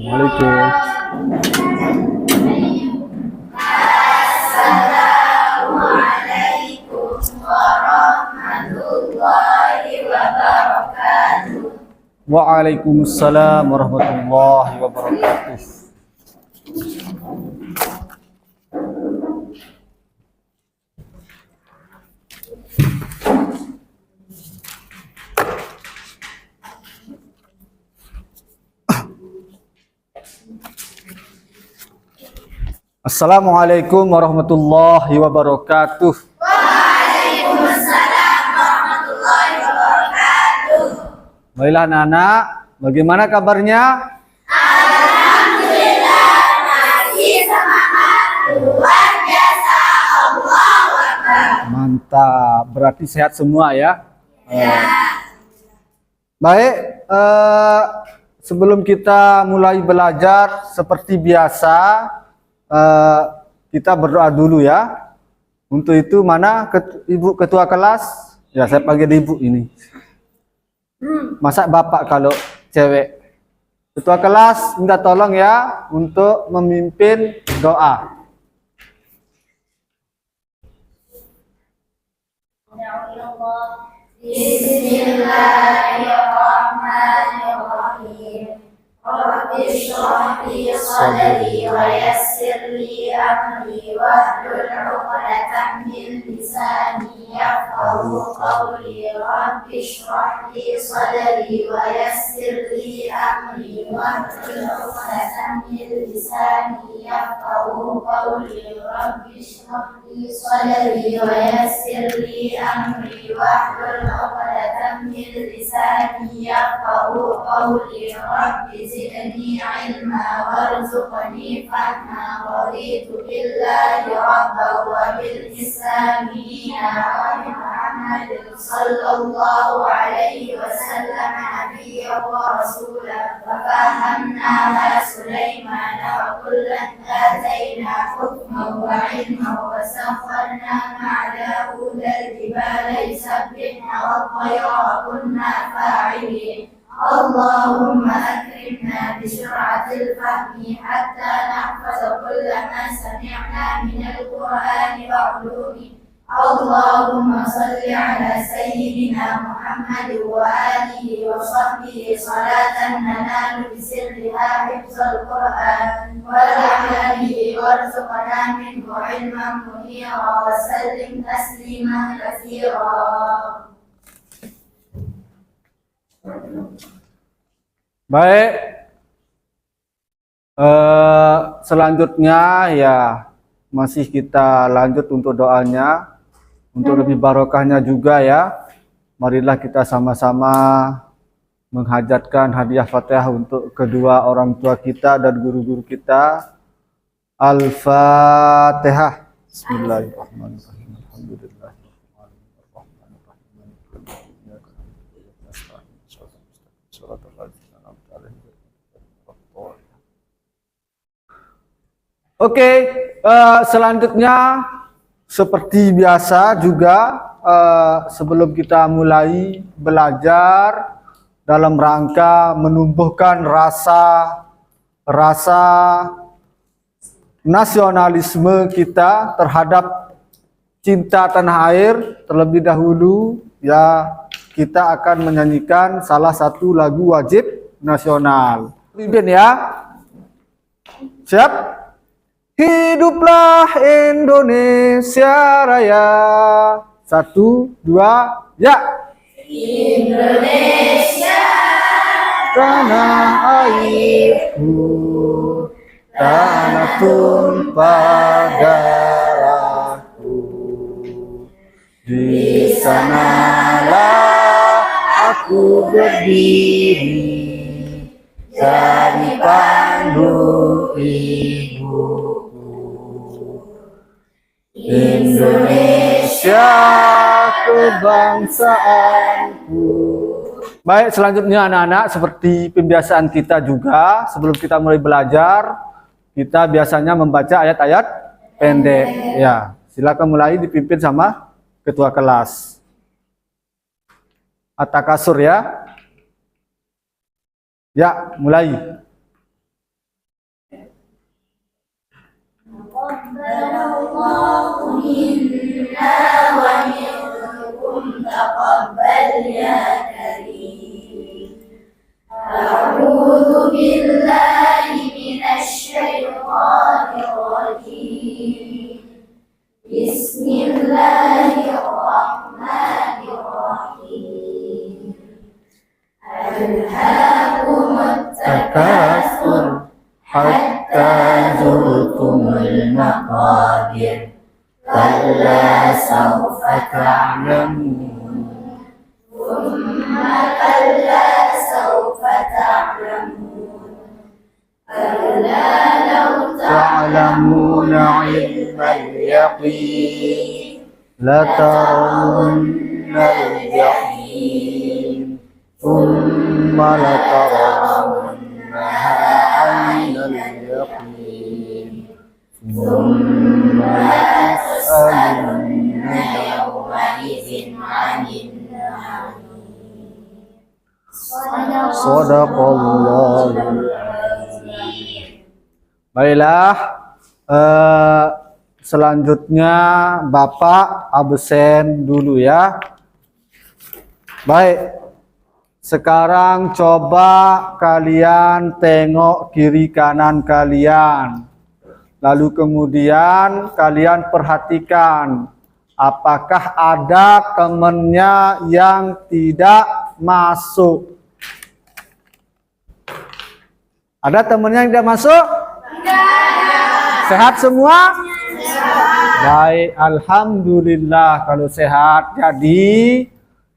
Assalamualaikum warahmatullahi wabarakatuh. Waalaikumsalam warahmatullahi wabarakatuh. Assalamualaikum warahmatullahi wabarakatuh. Waalaikumsalam warahmatullahi wabarakatuh. Baiklah anak-anak, bagaimana kabarnya? Alhamdulillah, masih semangat luar biasa. Allahu Akbar. Mantap, berarti sehat semua ya? Baik, sebelum kita mulai belajar seperti biasa, kita berdoa dulu ya. Untuk itu mana Ibu Ketua Kelas? Ya, saya panggil Ibu ini. Masa Bapak kalau cewek? Ketua Kelas minta tolong ya untuk memimpin doa. Bismillahirrahmanirrahim. Rabbi shrah li sadri wa yassir li amri wahlul 'uqdatam min lisani yafqahu qawli. Rabbi shrah li sadri wa yassir li amri wahlul 'uqdatam min lisani yafqahu qawli. Rabbi shrah li sadri wa yassir li amri wahlul 'uqdatam min lisani yafqahu qawli. Rabbi zidni ilma warzuqni fahma. Raditu billahi rabban wa bil islami dinan wa bi Muhammadin sallallahu alaihi wasallam nabiyyan wa rasulan. Wa fahamnaha Sulaiman wa kullan ataina hukman wa ilman wa sakharna ma'a Dawud al-jibala yusabbihna wat-tayra wa kunna fa'ilin. Allahumma akrimna bi syur'atil fahmi hatta nahfaza kulla ma sami'na min al-Qur'ani wa 'ulumi. Allahumma salli ala sayyidina Muhammad wa alihi wa sahbihi salatan nanalu bi sirriha hifzal Qur'an wa la'alihi warzuqna minhu ilman munira wa sallim tasliman katsira. Baik, selanjutnya ya masih kita lanjut untuk doanya, untuk lebih barokahnya juga ya. Marilah kita sama-sama menghajatkan hadiah Fatihah untuk kedua orang tua kita dan guru-guru kita. Al-Fatihah. Bismillahirrahmanirrahim. Alhamdulillah. Oke, selanjutnya seperti biasa juga sebelum kita mulai belajar dalam rangka menumbuhkan rasa nasionalisme kita terhadap cinta tanah air, terlebih dahulu ya kita akan menyanyikan salah satu lagu wajib nasional. Pimpin ya. Siap? Hiduplah Indonesia Raya. 1, 2, ya. Indonesia Tanah airku, tanah tumpah darahku. Di sanalah aku berdiri, jadi pandu ibuku. Indonesia kebangsaanku. Baik, selanjutnya anak-anak, seperti pembiasaan kita juga, sebelum kita mulai belajar, kita biasanya membaca ayat-ayat pendek. Ya, silakan mulai dipimpin sama ketua kelas. At-Takasur ya. Ya, mulai. Taqabbalallahu minna wa minkum taqabbal ya karim. A'udzu billahi minasy syaithanir rajim. Bismillahirrahmanirrahim. Alhaakumut takatsur hatta zurtumul maqabir. Kalla sawfa ta'lamun. Thumma kalla sawfa ta'lamun. Kalla law ta'lamuna 'ilmal yaqin la tarawunnal jahim thumma la tarawunnaha 'ainal yaqin thumma las'alunna yawma'idhin 'anil na'im. Sadaqallahul azim. Baiklah, selanjutnya Bapak absen dulu ya. Baik, sekarang coba kalian tengok kiri kanan kalian. Lalu kemudian kalian perhatikan apakah ada temannya yang tidak masuk. Ada temannya yang tidak masuk? Sehat semua? Baik, alhamdulillah kalau sehat. Jadi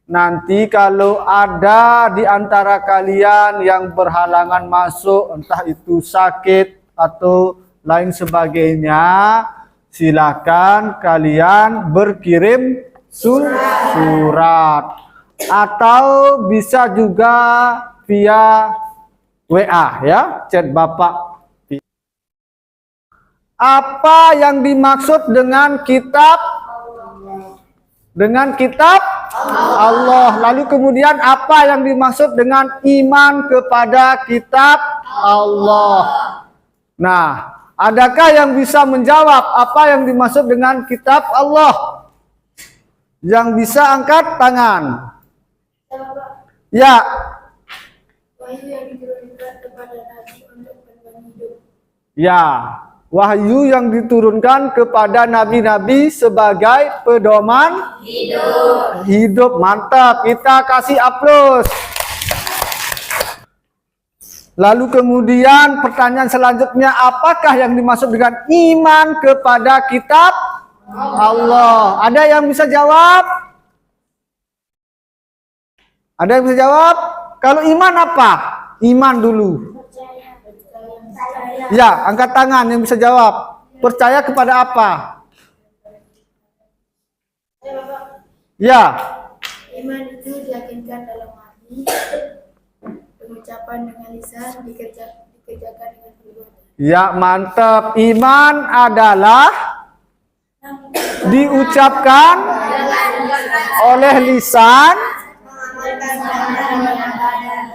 nanti kalau ada di antara kalian yang berhalangan masuk, entah itu sakit atau lain sebagainya, silakan kalian berkirim surat atau bisa juga via WA ya, chat Bapak. Apa yang dimaksud dengan kitab? Dengan kitab Allah. Lalu kemudian apa yang dimaksud dengan iman kepada kitab Allah? Nah, adakah yang bisa menjawab apa yang dimaksud dengan kitab Allah? Yang bisa angkat tangan. Ya. Wahyu yang diturunkan kepada Nabi untuk berbagi hidup. Ya, wahyu yang diturunkan kepada nabi-nabi sebagai pedoman hidup. Mantap, kita kasih aplaus. Lalu kemudian pertanyaan selanjutnya, apakah yang dimaksud dengan iman kepada kitab Allah? Ada yang bisa jawab? Ada yang bisa jawab? Kalau iman apa? Iman dulu. Ya, angkat tangan yang bisa jawab. Percaya kepada apa? Ya. Iman itu diyakinkan dalam hati, pengucapan dengan lisan, dikerjakan dengan perbuatan. Ya, mantap. Iman adalah diucapkan oleh lisan.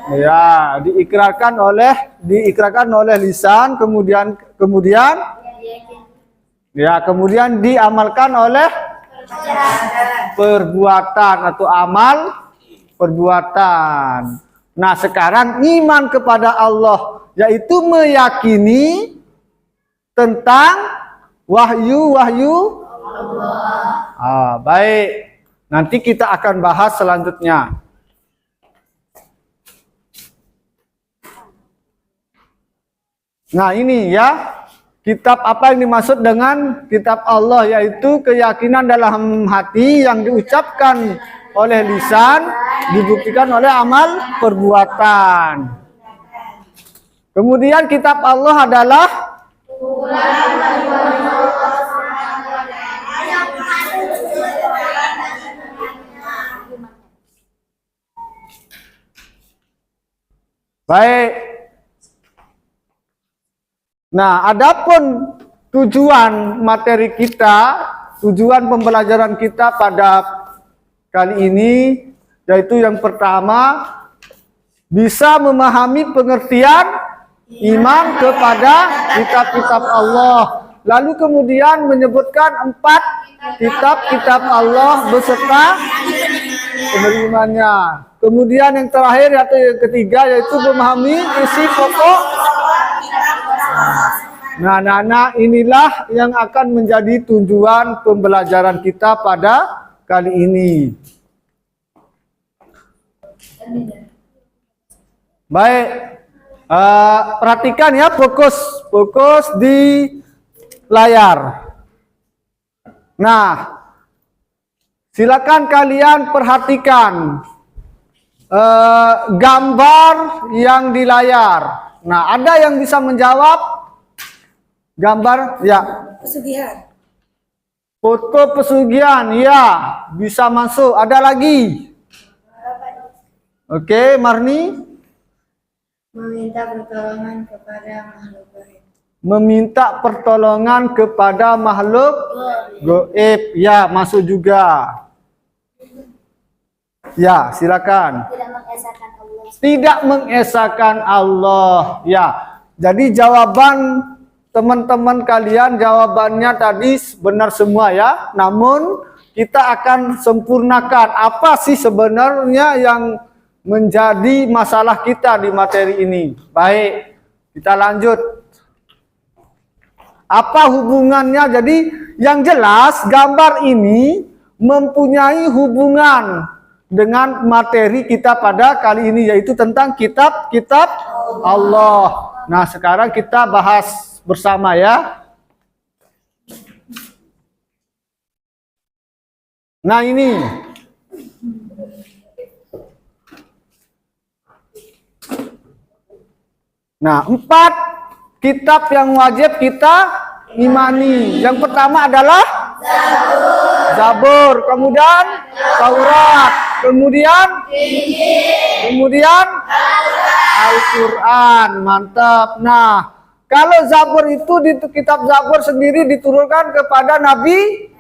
Ya, diikrarkan oleh lisan, kemudian diamalkan oleh perbuatan atau amal perbuatan. Nah, sekarang iman kepada Allah yaitu meyakini tentang wahyu Allah. Baik. Nanti kita akan bahas selanjutnya. Nah, ini ya, kitab apa yang dimaksud dengan kitab Allah, yaitu keyakinan dalam hati yang diucapkan oleh lisan, dibuktikan oleh amal perbuatan. Kemudian kitab Allah adalah baik. Nah, adapun tujuan materi kita, tujuan pembelajaran kita pada kali ini, yaitu yang pertama, bisa memahami pengertian iman kepada kitab-kitab Allah. Lalu kemudian menyebutkan 4 kitab-kitab Allah beserta penerimaannya. Kemudian yang terakhir atau yang ketiga yaitu memahami isi pokok. Nah, inilah yang akan menjadi tujuan pembelajaran kita pada kali ini. Baik, perhatikan ya, fokus di layar. Nah, silakan kalian perhatikan gambar yang di layar. Nah, ada yang bisa menjawab? Gambar, ya. Pesugihan. Foto pesugihan, ya, bisa masuk. Ada lagi? Oke, Marni. Meminta pertolongan kepada makhluk gaib. Meminta pertolongan kepada makhluk gaib, ya, masuk juga. Ya, silakan. Tidak mengesahkan Allah. Tidak mengesahkan Allah, ya. Jadi jawaban teman-teman kalian, jawabannya tadi benar semua ya. Namun kita akan sempurnakan apa sih sebenarnya yang menjadi masalah kita di materi ini. Baik, kita lanjut. Apa hubungannya? Jadi yang jelas gambar ini mempunyai hubungan dengan materi kita pada kali ini, yaitu tentang kitab-kitab Allah. Nah, sekarang kita bahas bersama ya. Nah, ini. Nah, 4 kitab yang wajib kita imani. Yang pertama adalah Zabur, kemudian Taurat, kemudian Al-Quran. Mantap. Nah, kalau Zabur itu di kitab Zabur sendiri diturunkan kepada Nabi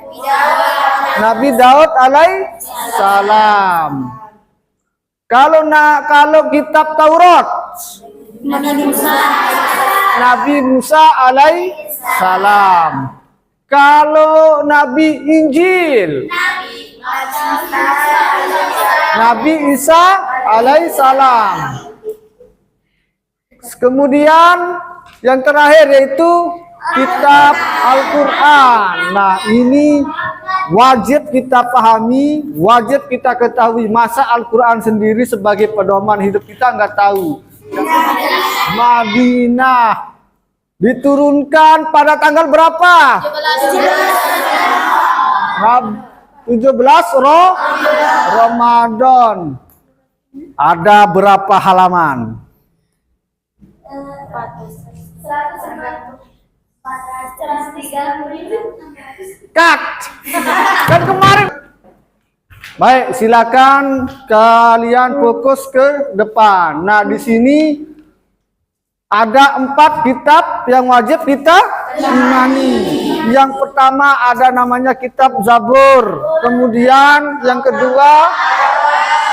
Daud alaihissalam. Kalau kitab Taurat Nabi Musa alaihissalam. Kalau Nabi Injil Nabi Isa alaihissalam. Kemudian yang terakhir yaitu kitab Al-Quran. Nah, ini wajib kita pahami, wajib kita ketahui. Masa Al-Quran sendiri sebagai pedoman hidup kita nggak tahu? Madinah diturunkan pada tanggal berapa? 17 Ramadan. Ada berapa halaman? 130. Cut. Kan kemarin. Baik, silakan kalian fokus ke depan. Nah, di sini ada 4 kitab yang wajib kita imani. Yang pertama ada namanya kitab Zabur. Kemudian yang kedua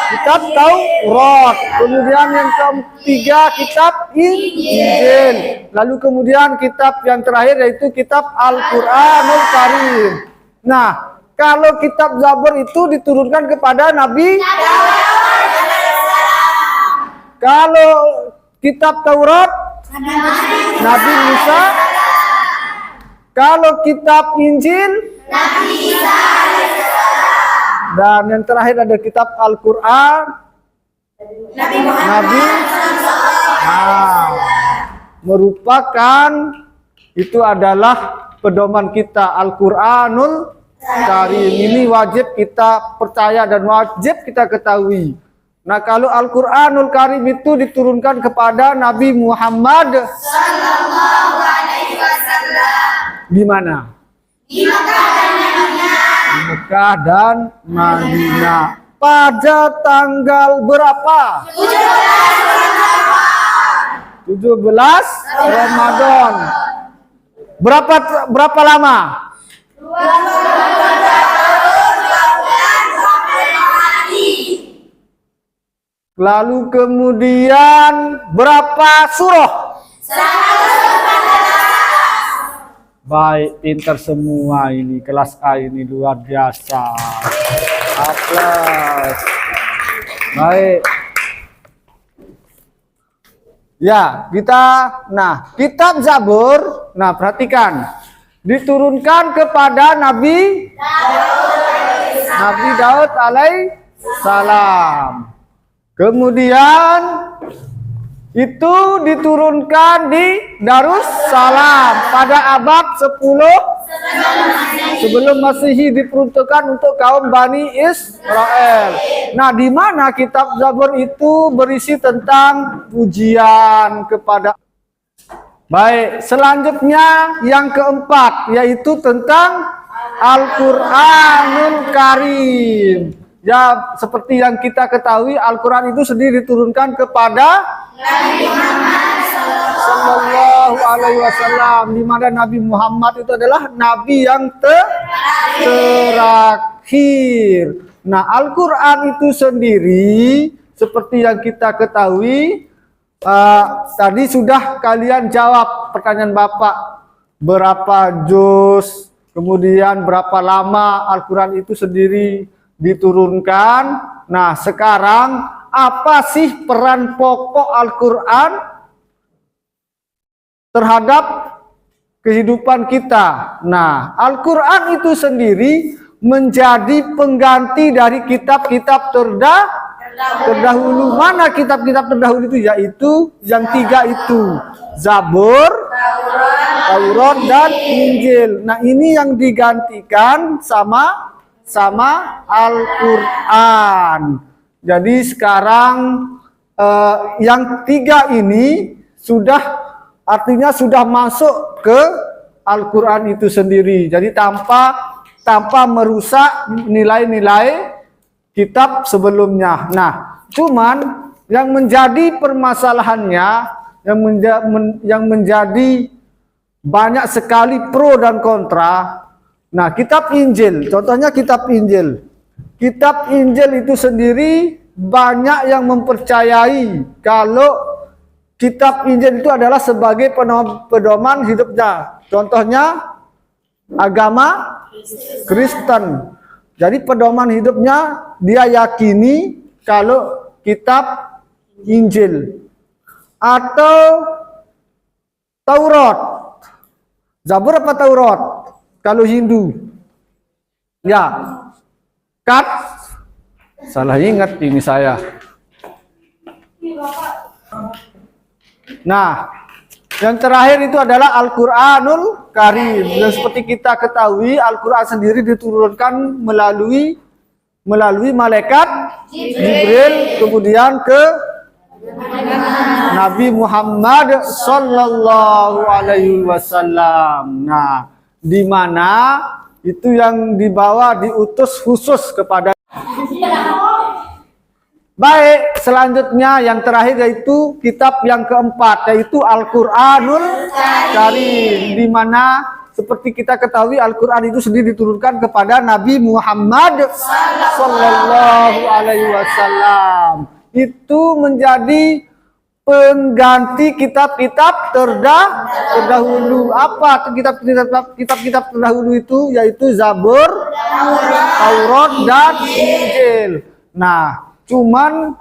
kitab Taurat. Kemudian yang ketiga kitab Injil. Lalu kemudian kitab yang terakhir yaitu kitab Al-Quranul Karim. Nah, kalau kitab Zabur itu diturunkan kepada Nabi. Kalau kitab Taurat Nabi Musa. Kalau kitab Injil Nabi Isa. Dan yang terakhir ada kitab Al-Quran Nabi Muhammad. Nah, merupakan itu adalah pedoman kita Al-Quranul Karim. Ini wajib kita percaya dan wajib kita ketahui. Nah, kalau Al-Quranul Karim itu diturunkan kepada Nabi Muhammad sallallahu alaihi wasallam. Di mana? Di Mekah dan Madinah. Pada tanggal berapa? 17 Ramadan. Berapa lama? 20 Lalu kemudian berapa surah? 114. Baik, pintar semua ini. Kelas A ini luar biasa. Aplaus. Baik. Ya, kitab Zabur, perhatikan. Diturunkan kepada Nabi Daud alaihissalam. Kemudian itu diturunkan di Darussalam pada abad 10 sebelum Masehi, diperuntukkan untuk kaum Bani Israel. Nah, di mana kitab Zabur itu berisi tentang pujian kepada. Baik, selanjutnya yang keempat yaitu tentang Al-Qur'anul Karim. Ya, seperti yang kita ketahui, Al-Quran itu sendiri diturunkan kepada Nabi Muhammad Sallallahu Alaihi Wasallam, di mana Nabi Muhammad itu adalah Nabi yang terakhir. Nah, Al-Quran itu sendiri, seperti yang kita ketahui, tadi sudah kalian jawab pertanyaan Bapak, berapa juz, kemudian berapa lama Al-Quran itu sendiri diturunkan. Nah, sekarang apa sih peran pokok Al-Quran terhadap kehidupan kita? Nah, Al-Quran itu sendiri menjadi pengganti dari kitab-kitab terdahulu. Mana kitab-kitab terdahulu itu? Yaitu yang 3 itu, Zabur, Taurat, dan Injil. Nah, ini yang digantikan sama Al-Quran. Jadi sekarang yang 3 ini artinya sudah masuk ke Al-Quran itu sendiri. Jadi tanpa merusak nilai-nilai kitab sebelumnya. Nah, cuman yang menjadi permasalahannya, yang menjadi banyak sekali pro dan kontra. Nah, kitab Injil, contohnya kitab Injil. Kitab Injil itu sendiri banyak yang mempercayai kalau kitab Injil itu adalah sebagai pedoman hidupnya. Contohnya agama Kristen. Jadi pedoman hidupnya dia yakini kalau kitab Injil atau Taurat. Zabur apa Taurat? Kalau Hindu, ya, salah ingat ini saya. Nah, yang terakhir itu adalah Al-Quranul Karim. Dan seperti kita ketahui, Al-Quran sendiri diturunkan melalui malaikat Jibril, kemudian ke Nabi Muhammad Sallallahu Alaihi Wasallam. Nah, di mana itu yang diutus khusus kepada. Baik, selanjutnya yang terakhir yaitu kitab yang keempat, yaitu Al-Quranul Karim, di mana seperti kita ketahui Al-Quran itu sendiri diturunkan kepada Nabi Muhammad Sallallahu Alaihi Wasallam. Itu menjadi pengganti kitab-kitab terdahulu. Apa kitab-kitab terdahulu itu? Yaitu Zabur, Taurat, dan Injil. Nah, cuman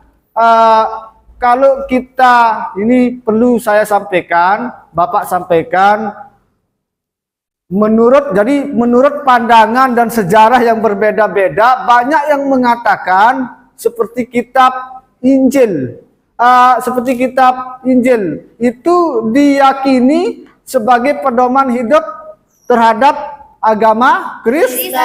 kalau kita, ini perlu saya sampaikan, Bapak sampaikan, menurut pandangan dan sejarah yang berbeda-beda, banyak yang mengatakan seperti kitab Injil. Seperti kitab Injil itu diyakini sebagai pedoman hidup terhadap agama Kristen.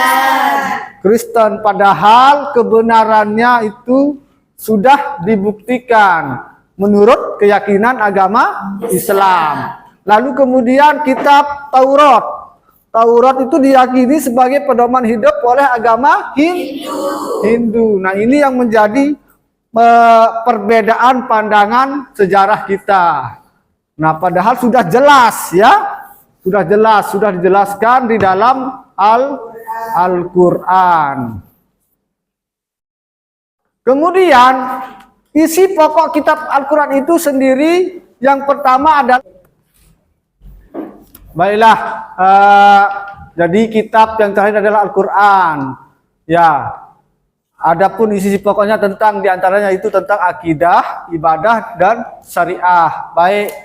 Padahal kebenarannya itu sudah dibuktikan menurut keyakinan agama Islam. Lalu kemudian kitab Taurat itu diyakini sebagai pedoman hidup oleh agama Hindu. Nah, ini yang menjadi perbedaan pandangan sejarah kita. Nah, padahal sudah jelas ya, sudah dijelaskan di dalam Al-Quran. Kemudian isi pokok kitab Al-Quran itu sendiri yang pertama adalah, Baiklah, jadi kitab yang terakhir adalah Al-Quran. Ya, adapun isi pokoknya tentang diantaranya itu tentang akidah, ibadah, dan syariah. Baik,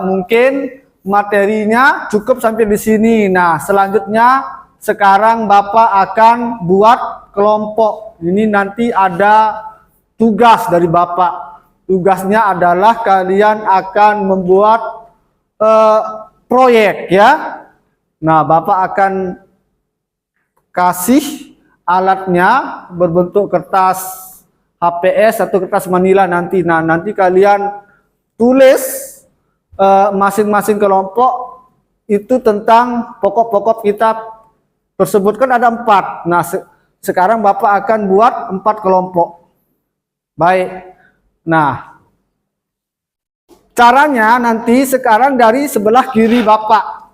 mungkin materinya cukup sampai di sini. Nah, selanjutnya sekarang Bapak akan buat kelompok. Ini nanti ada tugas dari Bapak. Tugasnya adalah kalian akan membuat proyek ya. Nah, Bapak akan kasih alatnya berbentuk kertas HPS atau kertas manila nanti. Nah, nanti kalian tulis masing-masing kelompok itu tentang pokok-pokok kitab tersebut, kan ada 4. Nah, sekarang Bapak akan buat 4 kelompok. Baik. Nah, caranya nanti sekarang dari sebelah kiri Bapak.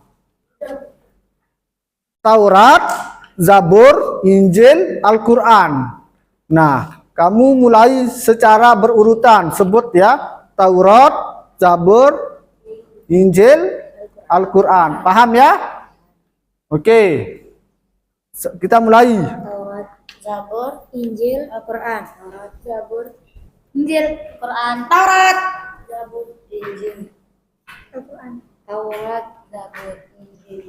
Taurat, Zabur, Injil, Al-Quran. Nah, kamu mulai secara berurutan. Sebut ya. Taurat, Zabur, Injil, Al-Quran. Paham ya? Oke. Kita mulai. Taurat, Zabur, Injil, Al-Quran. Taurat, Zabur, Injil, Al-Quran. Taurat, Zabur, Injil, Al-Quran. Taurat, Zabur, Injil,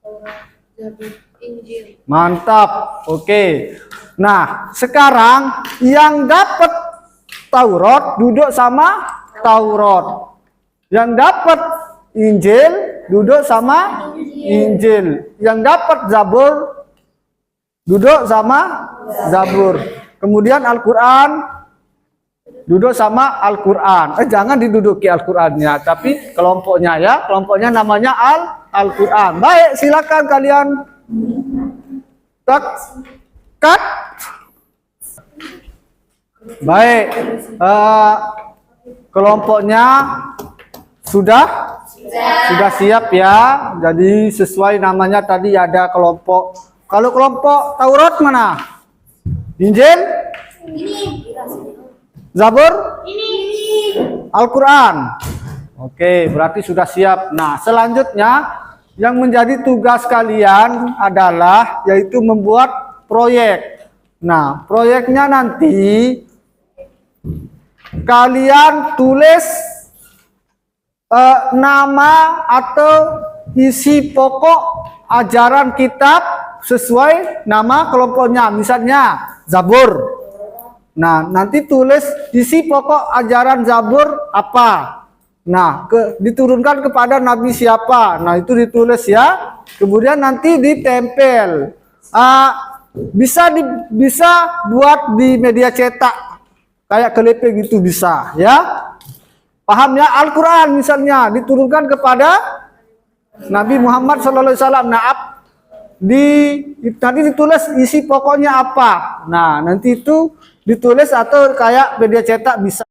Taurat, Zabur, Injil. Mantap. Oke. Nah, sekarang yang dapat Taurat duduk sama Taurat. Yang dapat Injil duduk sama Injil. Yang dapat Zabur duduk sama Zabur. Kemudian Al-Quran duduk sama Al-Quran. Jangan diduduki Al-Qurannya, tapi kelompoknya ya. Kelompoknya namanya Al-Quran. Baik, silakan kalian cut. Baik, kelompoknya sudah siap ya. Jadi sesuai namanya tadi ada kelompok. Kalau kelompok Taurat mana? Injil? Zabur? Al-Quran. Oke, berarti sudah siap. Nah, selanjutnya yang menjadi tugas kalian adalah yaitu membuat proyek. Nah, proyeknya nanti kalian tulis nama atau isi pokok ajaran kitab sesuai nama kelompoknya. Misalnya Zabur. Nah, nanti tulis isi pokok ajaran Zabur apa. Nah, diturunkan kepada Nabi siapa. Nah, itu ditulis ya. Kemudian nanti ditempel. Bisa buat di media cetak. Kayak keliping itu bisa ya. Paham ya? Al-Quran misalnya diturunkan kepada Nabi Muhammad SAW. Nah, nanti ditulis isi pokoknya apa. Nah, nanti itu ditulis atau kayak media cetak bisa.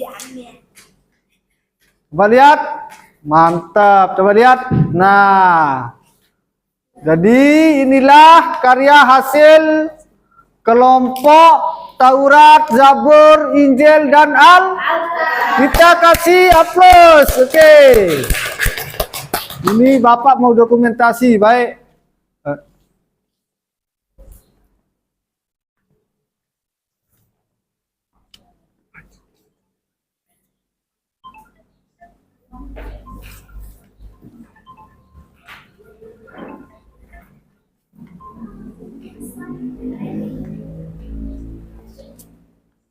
Jangan. Coba lihat. Mantap. Coba lihat. Nah. Jadi inilah karya hasil kelompok Taurat, Zabur, Injil, dan Kita kasih aplaus. Oke. Ini Bapak mau dokumentasi. Baik.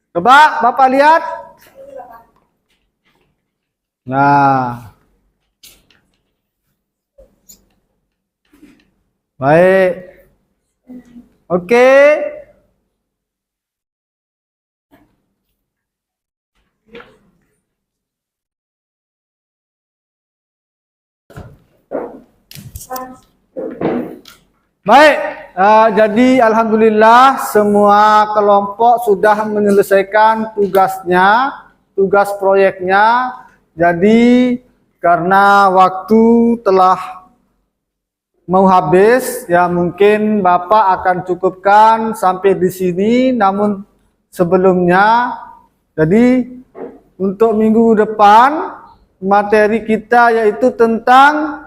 Coba Bapak lihat. Nah. Baik. Oke. Baik, jadi alhamdulillah semua kelompok sudah menyelesaikan tugasnya, tugas proyeknya. Jadi karena waktu telah mau habis, ya mungkin Bapak akan cukupkan sampai di sini. Namun sebelumnya, jadi untuk minggu depan materi kita yaitu tentang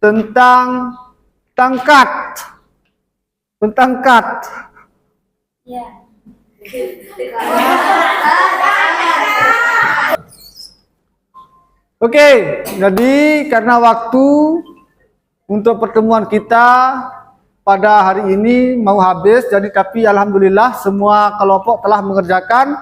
tangkat. Ya. Oke, jadi karena waktu untuk pertemuan kita pada hari ini mau habis, jadi tapi alhamdulillah semua kelompok telah mengerjakan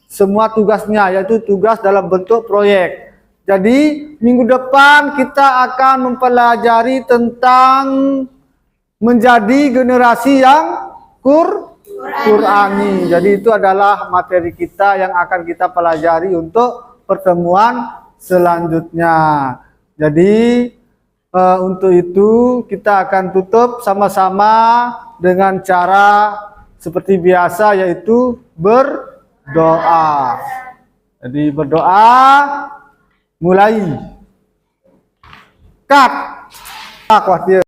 semua tugasnya, yaitu tugas dalam bentuk proyek. Jadi minggu depan kita akan mempelajari tentang menjadi generasi yang Qurani. Jadi itu adalah materi kita yang akan kita pelajari untuk pertemuan selanjutnya. Jadi untuk itu kita akan tutup sama-sama dengan cara seperti biasa, yaitu berdoa. Jadi berdoa, mulai. Cut. Khawatir.